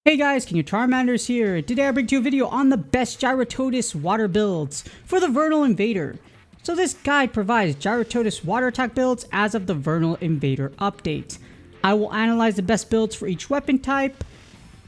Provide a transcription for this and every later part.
Hey guys, King of Charmanders here. Today I bring to you a video on the best Jyuratodus water builds for the Vernal Invader. So this guide provides Jyuratodus water attack builds as of the Vernal Invader update. I will analyze the best builds for each weapon type,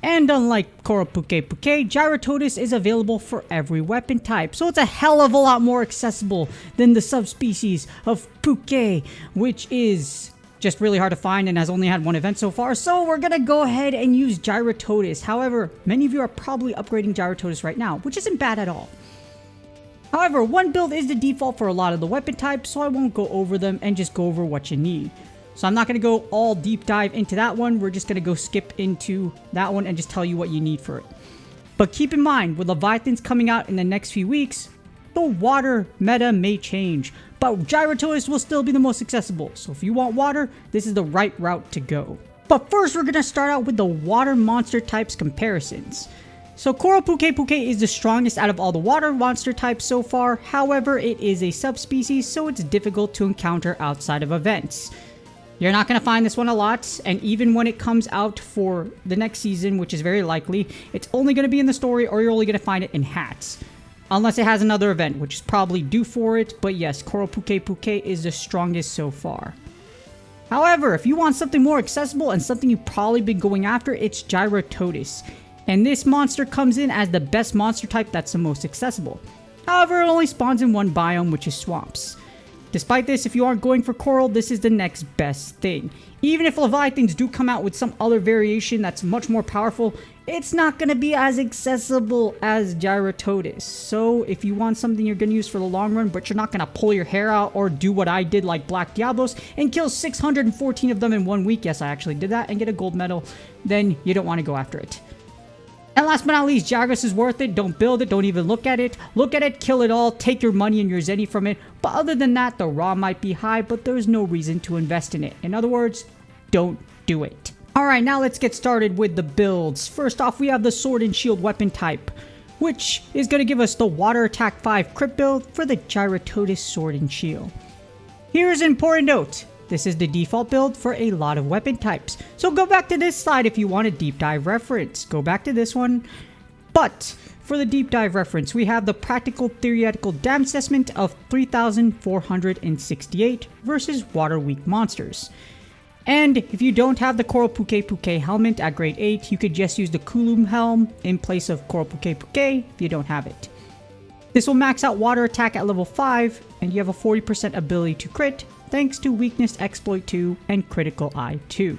and unlike Puke, Jyuratodus is available for every weapon type, so it's a hell of a lot more accessible than the subspecies of Puke, which is just really hard to find and has only had one event so far, so we're gonna go ahead and use Jyuratodus. However, many of you are probably upgrading Jyuratodus right now, which isn't bad at all. However, one build is the default for a lot of the weapon types, so I won't go over them and just go over what you need. So I'm not gonna go all deep dive into that one, we're just gonna go skip into that one and just tell you what you need for it. But keep in mind, with Leviathans coming out in the next few weeks, the water meta may change, but Jyuratodus will still be the most accessible. So if you want water, this is the right route to go. But first, we're going to start out with the water monster types comparisons. So Puke is the strongest out of all the water monster types so far. However, it is a subspecies, so it's difficult to encounter outside of events. You're not going to find this one a lot, and even when it comes out for the next season, which is very likely, it's only going to be in the story, or you're only going to find it in hats. Unless it has another event, which is probably due for it, but yes, Puke is the strongest so far. However, if you want something more accessible and something you've probably been going after, it's Jyuratodus. And this monster comes in as the best monster type that's the most accessible. However, it only spawns in one biome, which is swamps. Despite this, if you aren't going for coral, this is the next best thing. Even if Leviathans do come out with some other variation that's much more powerful, it's not going to be as accessible as Jyuratodus. So if you want something you're going to use for the long run, but you're not going to pull your hair out or do what I did like Black Diablos and kill 614 of them in 1 week, yes, I actually did that, and get a gold medal, then you don't want to go after it. And last but not least, Jyuratodus is worth it. Don't build it. Don't even look at it. Look at it, kill it all, take your money and your zenny from it. But other than that, the raw might be high, but there's no reason to invest in it. In other words, don't do it. Alright, now let's get started with the builds. First off, we have the Sword and Shield weapon type, which is going to give us the Water Attack 5 crit build for the Jyuratodus Sword and Shield. Here's an important note. This is the default build for a lot of weapon types. So go back to this slide if you want a deep dive reference. Go back to this one. But for the deep dive reference, we have the practical theoretical damage assessment of 3,468 versus water weak monsters. And if you don't have the Puke helmet at grade 8, you could just use the Kulum helm in place of Puke if you don't have it. This will max out water attack at level 5, and you have a 40% ability to crit, thanks to Weakness Exploit 2 and Critical Eye 2.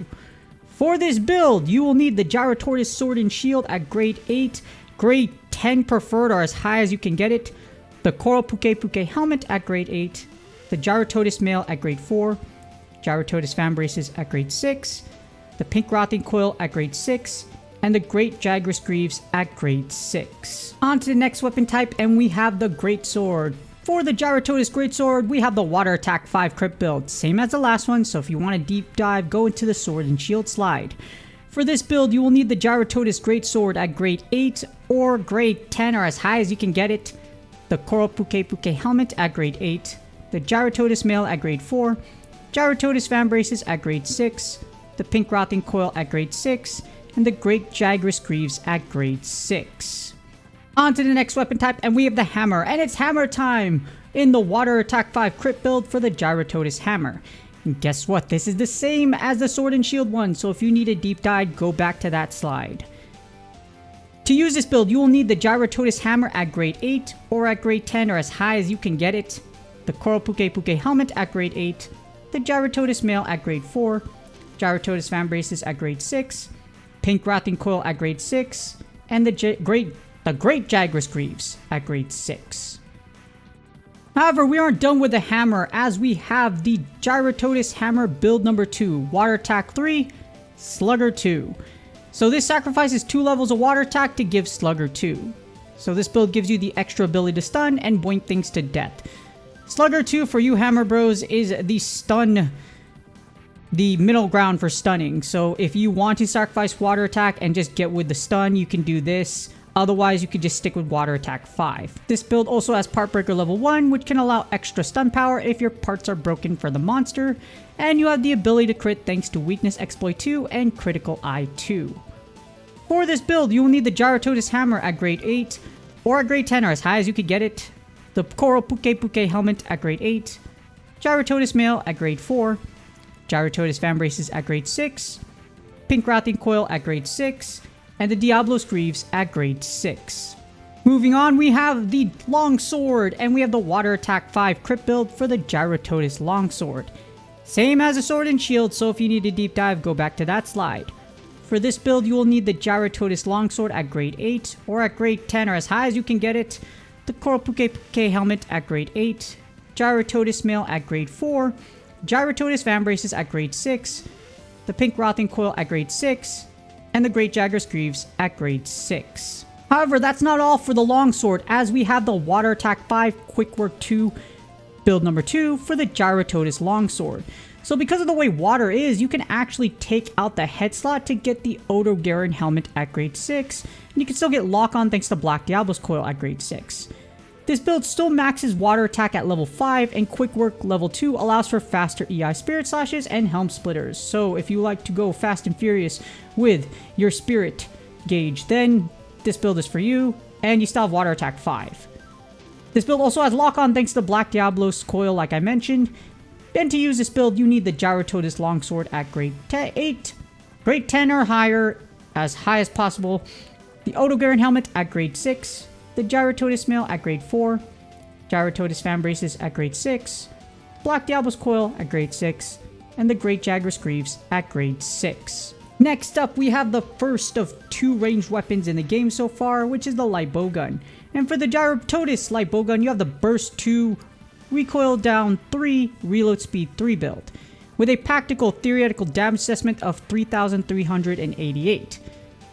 For this build, you will need the Jyuratodus Sword and Shield at grade 8, grade 10 preferred or as high as you can get it, the Puke helmet at grade 8, the Jyuratodus mail at grade 4, Jyuratodus fan braces at grade 6, the Pink Rotting Coil at grade 6, and the Great Jagras Greaves at grade 6. On to the next weapon type, and we have the Great Sword. For the Jyuratodus Great Sword, we have the Water Attack 5 crit build, same as the last one, so if you want a deep dive, go into the Sword and Shield slide. For this build, you will need the Jyuratodus Great Sword at grade 8 or grade 10 or as high as you can get it, the Puke helmet at grade 8, the Jyuratodus mail at grade 4, Jyuratodus fan braces at grade 6, the Pink Rotting Coil at grade 6, and the Great Jagras Greaves at grade 6. On to the next weapon type, and we have the Hammer, and it's hammer time in the Water Attack 5 crit build for the Jyuratodus Hammer. And guess what? This is the same as the Sword and Shield one, so if you need a deep dive, go back to that slide. To use this build, you will need the Jyuratodus Hammer at grade 8 or at grade 10 or as high as you can get it, the Puke helmet at grade 8, the Jyuratodus mail at grade 4, Jyuratodus fan braces at grade 6, Pink Rotting Coil at grade 6, and the Great Jagras Greaves at grade 6. However, we aren't done with the hammer, as we have the Jyuratodus Hammer build number 2, Water Attack 3, Slugger 2. So this sacrifices 2 levels of water attack to give Slugger 2. So this build gives you the extra ability to stun and boink things to death. Slugger 2 for you hammer bros is the middle ground for stunning. So if you want to sacrifice water attack and just get with the stun, you can do this. Otherwise, you could just stick with Water Attack 5. This build also has Part Breaker level 1, which can allow extra stun power if your parts are broken for the monster. And you have the ability to crit thanks to Weakness Exploit 2 and Critical Eye 2. For this build, you will need the Jyuratodus Hammer at grade 8, or at grade 10 or as high as you can get it, the Coral Puke Puke Helmet at grade 8, Jyuratodus Mail at grade 4, Jyuratodus Fan Braces at grade 6, Pink Wrathing Coil at grade 6, and the Diablo's Greaves at grade 6. Moving on, we have the Longsword, and we have the Water Attack 5 crit build for the Jyuratodus Longsword. Same as a Sword and Shield, so if you need a deep dive, go back to that slide. For this build, you will need the Jyuratodus Longsword at grade 8, or at grade 10 or as high as you can get it, the Coral Puke Puke Helmet at grade 8, Jyuratodus Mail at grade 4, Jyuratodus Fan Braces at grade 6, the Pink Wrathing Coil at grade 6, and the Great Jagger's Greaves at grade 6. However, that's not all for the Longsword, as we have the Water Attack 5 Quick Work 2 build number 2 for the Jyuratodus Longsword. So because of the way water is, you can actually take out the head slot to get the Odogaron Helmet at grade 6, and you can still get Lock On thanks to Black Diablo's Coil at grade 6. This build still maxes water attack at level 5, and quick work level 2 allows for faster EI Spirit Slashes and Helm Splitters. So if you like to go fast and furious with your Spirit gauge, then this build is for you, and you still have water attack 5. This build also has Lock On thanks to Black Diablo's Coil like I mentioned. And to use this build, you need the Jyuratodus Longsword at grade 8, grade 10 or higher, as high as possible, the Odogaron Helmet at grade 6, the Jyuratodus Mail at grade 4, Jyuratodus Fan Braces at grade 6, Black Diablo's Coil at grade 6, and the Great Jagger's Greaves at grade 6. Next up, we have the first of 2 ranged weapons in the game so far, which is the Light Bowgun. And for the Jyuratodus Light Bowgun, you have the Burst 2, Recoil Down 3, Reload Speed 3 build, with a practical theoretical damage assessment of 3,388.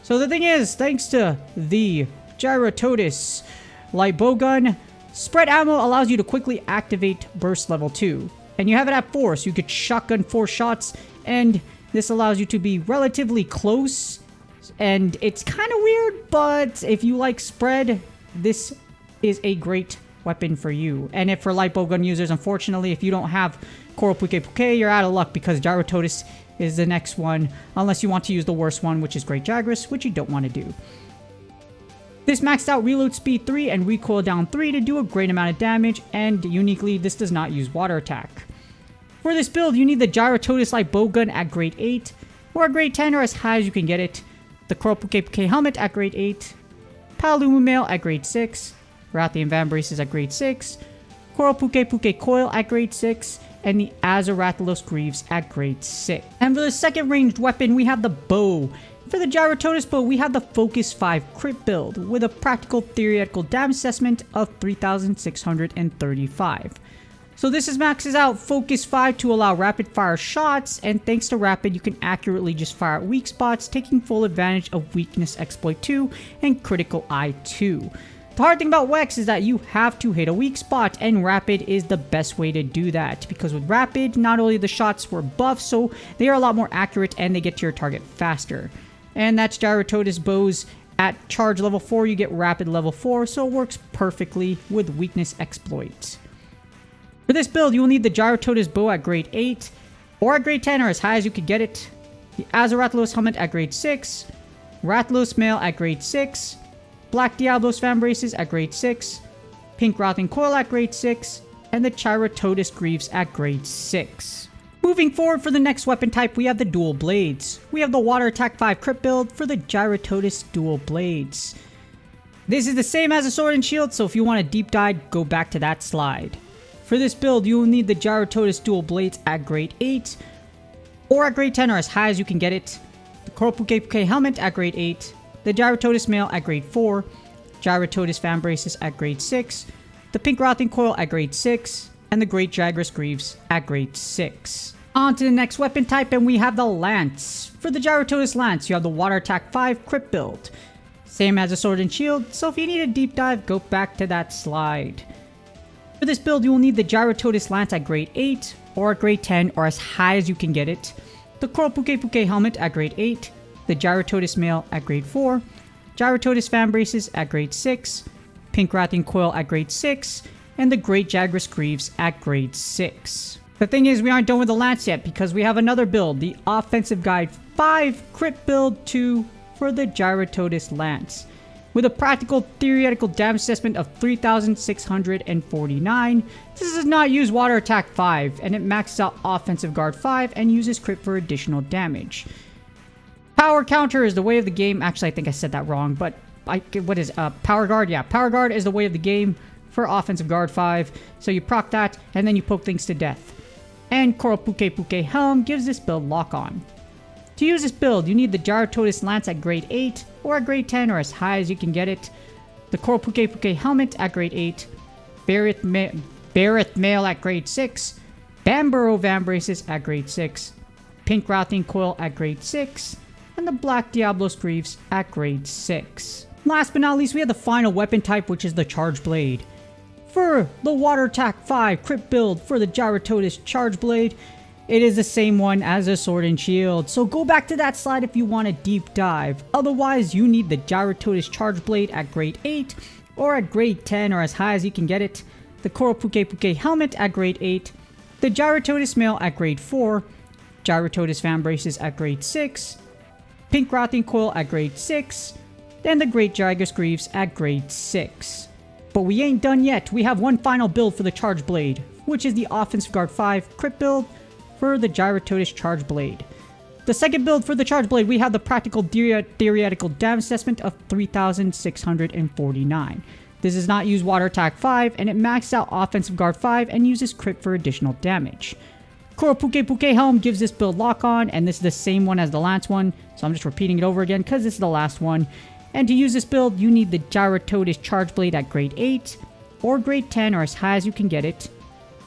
So the thing is, thanks to the Jyuratodus Light Bowgun, spread ammo allows you to quickly activate Burst level 2. And you have it at 4, so you could shotgun 4 shots, and this allows you to be relatively close. And it's kind of weird, but if you like spread, this is a great weapon for you. And if for light bowgun users, unfortunately, if you don't have Coral Puke Puke, you're out of luck because Jyuratodus is the next one, unless you want to use the worst one, which is Great Jagger's, which you don't want to do. This maxed out Reload Speed 3 and Recoil Down 3 to do a great amount of damage, and uniquely, this does not use water attack. For this build, you need the Jyuratodus Light Bowgun at grade 8, or a grade 10 or as high as you can get it, the Coral Puke Puke Helmet at grade 8, Palumu Mail at grade 6, Rathian Fan Braces at grade 6, Coral Puke Puke Coil at grade 6, and the Azarathalos Greaves at grade 6. And for the second ranged weapon, we have the bow. For the Jyuratodus Bow, we have the Focus 5 crit build with a practical theoretical damage assessment of 3,635. So this maxes out Focus 5 to allow rapid fire shots, and thanks to rapid, you can accurately just fire at weak spots, taking full advantage of Weakness Exploit 2 and Critical Eye 2. The hard thing about Wex is that you have to hit a weak spot, and Rapid is the best way to do that, because with Rapid, not only the shots were buffed, so they are a lot more accurate and they get to your target faster. And that's Jyuratodus Bows. At Charge level 4, you get Rapid level 4, so it works perfectly with Weakness Exploits. For this build, you will need the Jyuratodus Bow at grade 8, or at grade 10 or as high as you could get it, the Azarathalos Helmet at grade 6, Rathalos Mail at grade 6, Black Diablo's Fan Braces at grade 6, Pink Wrathing Coil at grade 6, and the Jyuratodus Greaves at grade 6. Moving forward for the next weapon type, we have the Dual Blades. We have the Water Attack 5 crit build for the Jyuratodus Dual Blades. This is the same as a Sword and Shield, so if you want a deep dive, go back to that slide. For this build, you will need the Jyuratodus Dual Blades at grade 8, or at grade 10 or as high as you can get it, the Coral Puke Puke Helmet at grade 8, the Jyuratodus Mail at grade 4, Jyuratodus Fan Braces at grade 6, the Pink Wrathing Coil at grade 6, and the Great Jagger's Greaves at grade 6. On to the next weapon type, and we have the Lance. For the Jyuratodus Lance, you have the Water Attack 5 crit build. Same as a Sword and Shield, so if you need a deep dive, go back to that slide. For this build, you will need the Jyuratodus Lance at grade 8, or at grade 10, or as high as you can get it, the Coral Puke Puke Helmet at grade 8, the Jyuratodus Mail at grade 4, Jyuratodus Fan Braces at grade 6, Pink Wrathing Coil at grade 6, and the Great Jagger's Greaves at grade 6. The thing is, we aren't done with the Lance yet, because we have another build, the Offensive Guide 5 crit build 2 for the Jyuratodus Lance. With a practical theoretical damage assessment of 3,649, this does not use Water Attack 5, and it maxes out Offensive Guard 5 and uses crit for additional damage. Power Counter is the way of the game. Actually, I think I said that wrong, but Power Guard? Yeah, Power Guard is the way of the game for Offensive Guard 5, so you proc that, and then you poke things to death. And Puke Helm gives this build Lock On. To use this build, you need the Jyuratodus Lance at grade 8, or at grade 10, or as high as you can get it. The Puke Helmet at grade 8, Barrett Mail at grade 6, Bamburo Vambraces at grade 6, Pink Routing Coil at grade 6, and the Black Diablo's Greaves at grade 6. Last but not least, we have the final weapon type, which is the Charge Blade. For the Water Attack 5 crit build for the Jyuratodus Charge Blade, it is the same one as a Sword and Shield, so go back to that slide if you want a deep dive. Otherwise, you need the Jyuratodus Charge Blade at grade 8, or at grade 10, or as high as you can get it, the Puke Helmet at grade 8, the Jyuratodus Mail at grade 4, Jyuratodus Vambraces at grade 6, Pink Routing Coil at grade 6, and the Great Gygus Greaves at grade 6. But we ain't done yet. We have one final build for the Charge Blade, which is the Offensive Guard 5 crit build for the Jyuratodus Charge Blade. The second build for the Charge Blade, we have the practical theoretical damage assessment of 3,649. This does not use Water Attack 5, and it maxes out Offensive Guard 5 and uses crit for additional damage. Puke Helm gives this build Lock On, and this is the same one as the last one, so I'm just repeating it over again because this is the last one. And to use this build, you need the Jyuratodus Charge Blade at grade 8, or grade 10, or as high as you can get it,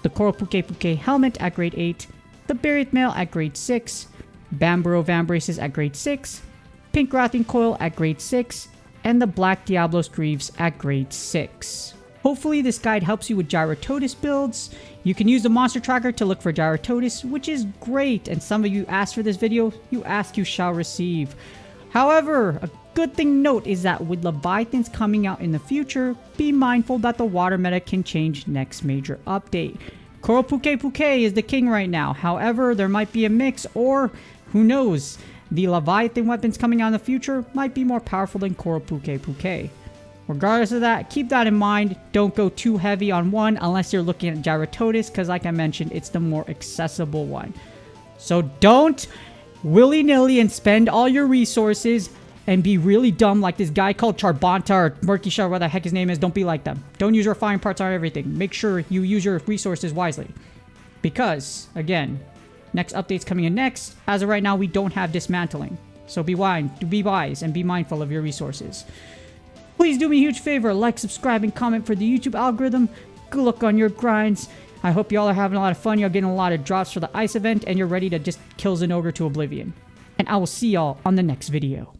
the Puke Helmet at grade 8, the Barrett Mail at grade 6, Bamburo Vambraces at grade 6, Pink Routing Coil at grade 6, and the Black Diablo's Greaves at grade 6. Hopefully this guide helps you with Jyuratodus builds. You can use the monster tracker to look for Jyuratodus, which is great, and some of you asked for this video, you ask you shall receive. However, a good thing to note is that with Leviathans coming out in the future, be mindful that the water meta can change next major update. Puke is the king right now. However, there might be a mix, or who knows, the Leviathan weapons coming out in the future might be more powerful than Puke. Regardless of that, keep that in mind. Don't go too heavy on one unless you're looking at Jyuratodus, because like I mentioned, it's the more accessible one. So don't willy-nilly and spend all your resources and be really dumb like this guy called Charbonta or Murky Shell, whatever the heck his name is. Don't be like them. Don't use refined parts on everything. Make sure you use your resources wisely. Because, again, next update's coming in next. As of right now, we don't have dismantling. So be wise and be mindful of your resources. Please do me a huge favor. Like, subscribe, and comment for the YouTube algorithm. Good luck on your grinds. I hope y'all are having a lot of fun. You're getting a lot of drops for the ice event. And you're ready to just kill Zinogre to oblivion. And I will see y'all on the next video.